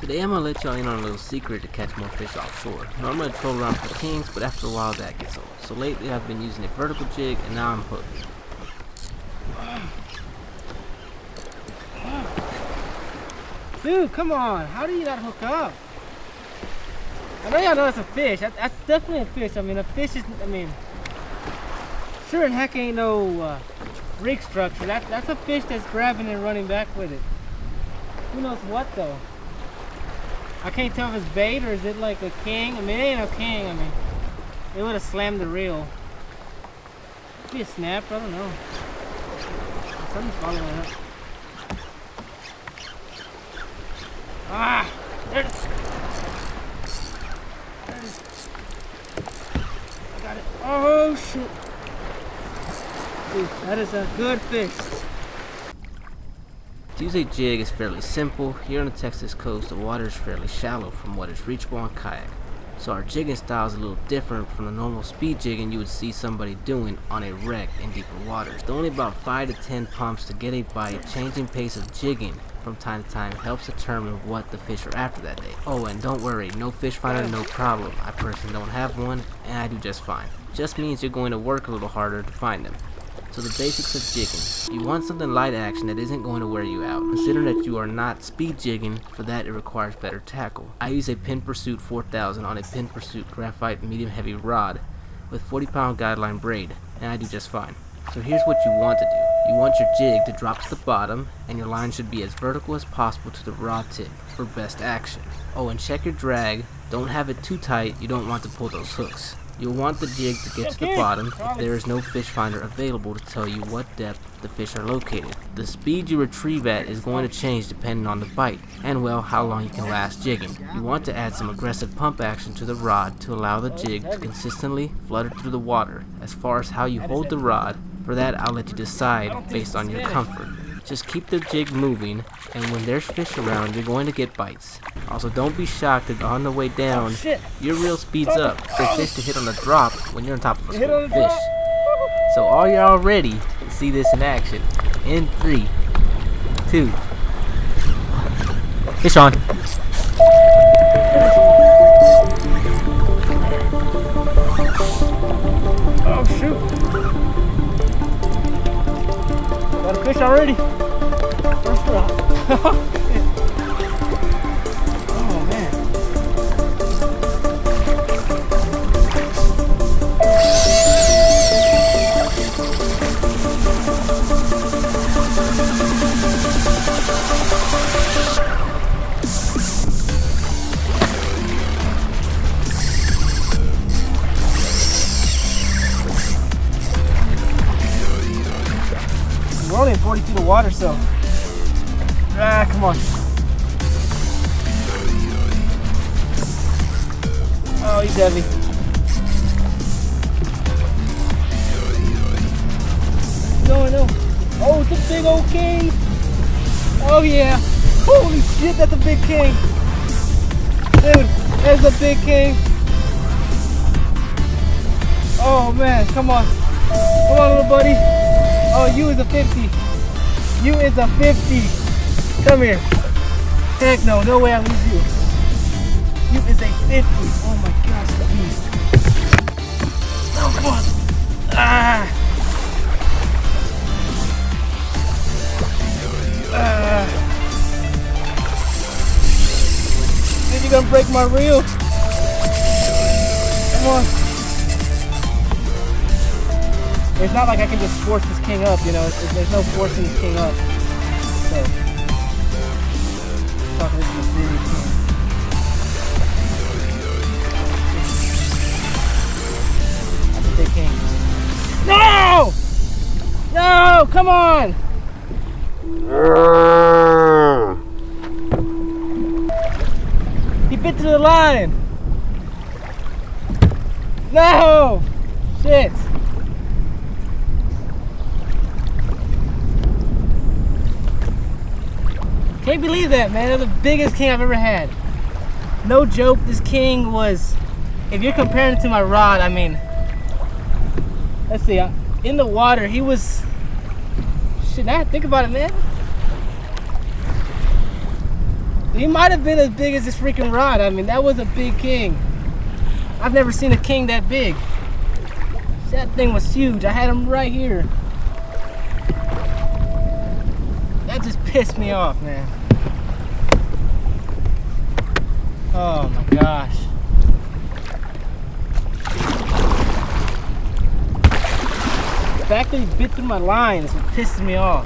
Today I'm going to let y'all in on a little secret to catch more fish offshore. Normally I troll around for kings, but after a while that gets old. So lately I've been using a vertical jig and now I'm hooked. Dude, come on. How do you not hook up? I know y'all know it's a fish. That's definitely a fish. I mean, a fish is, sure in heck ain't no rig structure. That's a fish that's grabbing and running back with it. Who knows what though? I can't tell if it's bait or is it like a king. I mean, it ain't a king. I mean, it would have slammed the reel. Could be a snapper. I don't know. Something's following it up. Ah! There it is. There it is. I got it. Oh shit! Dude, that is a good fish. To use a jig is fairly simple. Here on the Texas coast, the water is fairly shallow from what is reachable on kayak. So our jigging style is a little different from the normal speed jigging you would see somebody doing on a wreck in deeper waters. The only about 5 to 10 pumps to get a bite. Changing pace of jigging from time to time helps determine what the fish are after that day. Oh, and don't worry, no fish finder, no problem. I personally don't have one, and I do just fine. Just means you're going to work a little harder to find them. So the basics of jigging. You want something light action that isn't going to wear you out. Consider that you are not speed jigging. For that it requires better tackle. I use a Pin Pursuit 4000 on a Pin Pursuit graphite medium heavy rod with 40-pound guideline braid, and I do just fine. So here's what you want to do. You want your jig to drop to the bottom and your line should be as vertical as possible to the rod tip for best action. Oh, and check your drag. Don't have it too tight. You don't want to pull those hooks. You'll want the jig to get to the bottom if there is no fish finder available to tell you what depth the fish are located. The speed you retrieve at is going to change depending on the bite and, well, how long you can last jigging. You want to add some aggressive pump action to the rod to allow the jig to consistently flutter through the water. As far as how you hold the rod, for that I'll let you decide based on your comfort. Just keep the jig moving, and when there's fish around, you're going to get bites. Also, don't be shocked that on the way down, your reel speeds up for fish to hit on the drop when you're on top of a school of fish. So are y'all ready to see this in action? In 3, 2, 1. Fish on. Oh shoot! Got a fish already. First drop. Oh man. We're only in 40 feet of water, so come on. Oh, he's heavy. No. Oh, it's a big old king. Oh yeah. Holy shit, that's a big king. Dude, there's a big king. Oh man, come on. Come on, little buddy. Oh, you is a 50. You is a 50. Come here. Heck no, no way I lose you. You is a 50. Oh my gosh, the beast. Oh, come on. Dude, you're gonna break my reel. Come on. It's not like I can just force this king up, you know. There's no forcing this king up. So, talking this is a serious king. That's a big king. No! No! Come on! He bit to the line. No! Shit! Can't believe that, man. That's the biggest king I've ever had. No joke, this king was, if you're comparing it to my rod, I mean, let's see, in the water, he was, shit, now think about it, man. He might have been as big as this freaking rod. I mean, that was a big king. I've never seen a king that big. That thing was huge. I had him right here. That just pissed me off, man. Oh my gosh. The fact that he bit through my line is what pisses me off.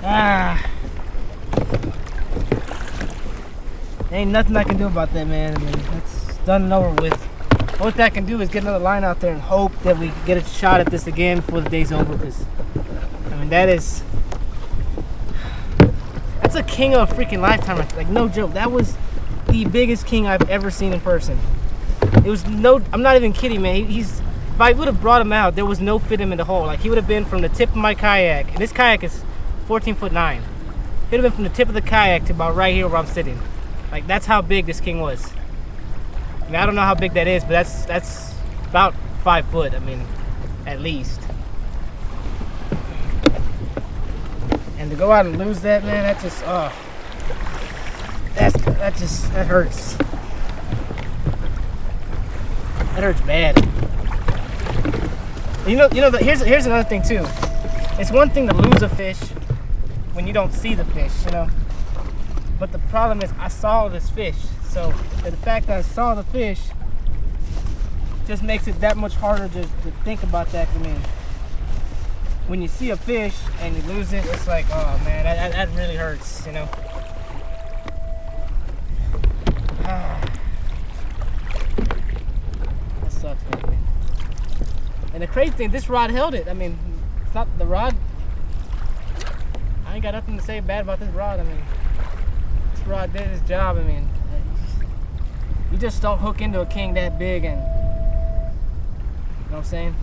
Ah. Ain't nothing I can do about that, man. I mean, that's done and over with. All I can do is get another line out there and hope that we get a shot at this again before the day's over. Because, I mean, that's a king of a freaking lifetime. Like, no joke. That was the biggest king I've ever seen in person. It was no, I'm not even kidding, man. If I would have brought him out, there was no fit him in the hole. Like, he would have been from the tip of my kayak, and this kayak is 14'9". He'd have been from the tip of the kayak to about right here where I'm sitting. Like, that's how big this king was. I mean, I don't know how big that is, but that's about 5 foot. I mean, at least. And to go out and lose that, man, that just, oh, that hurts. That hurts bad. You know. Here's another thing too. It's one thing to lose a fish when you don't see the fish, you know. But the problem is, I saw this fish. So the fact that I saw the fish just makes it that much harder to think about that. I mean, when you see a fish and you lose it, it's like, oh man, that really hurts, you know. That sucks, man. And the crazy thing, this rod held it. I mean, it's not the rod. I ain't got nothing to say bad about this rod. I mean, this rod did its job. I mean, you just don't hook into a king that big, and you know what I'm saying?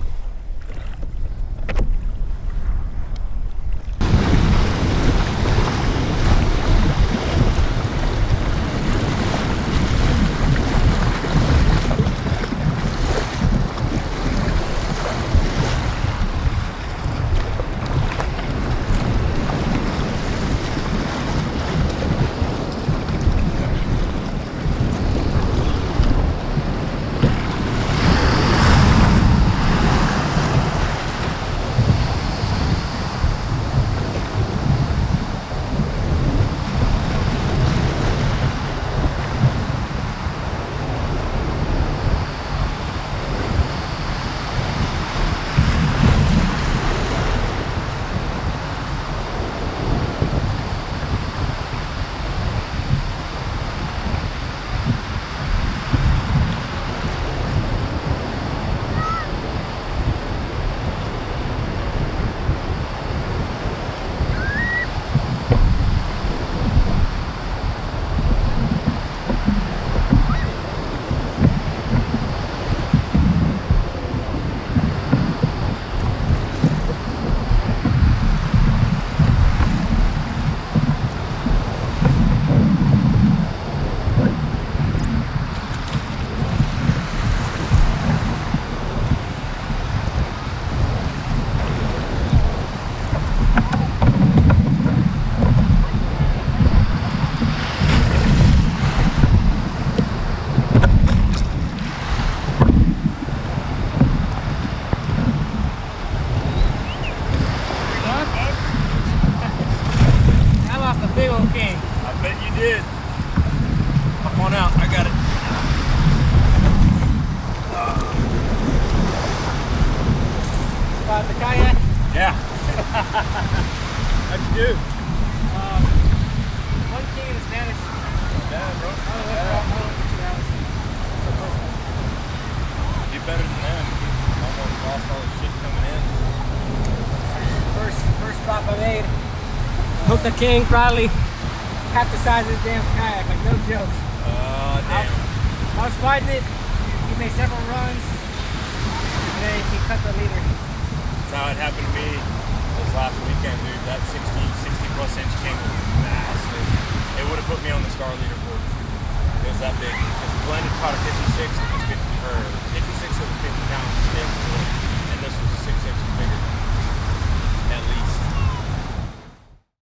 The kayak? Yeah. How'd you do? One king in Spanish. Yeah, bro. You better than them. Almost lost all the shit coming in. First stop I made. Hooked a king probably half the size of this damn kayak, like no joke. Damn. I was fighting it. He made several runs, and then he cut the leader. That's how it happened to me this last weekend, dude. That 60 plus inch king was massive. It would have put me on the star leaderboard. It it was that big. Because the blended caught a 56 that was 50, or 56 that was 50 pounds thick, and this was 6 inches bigger.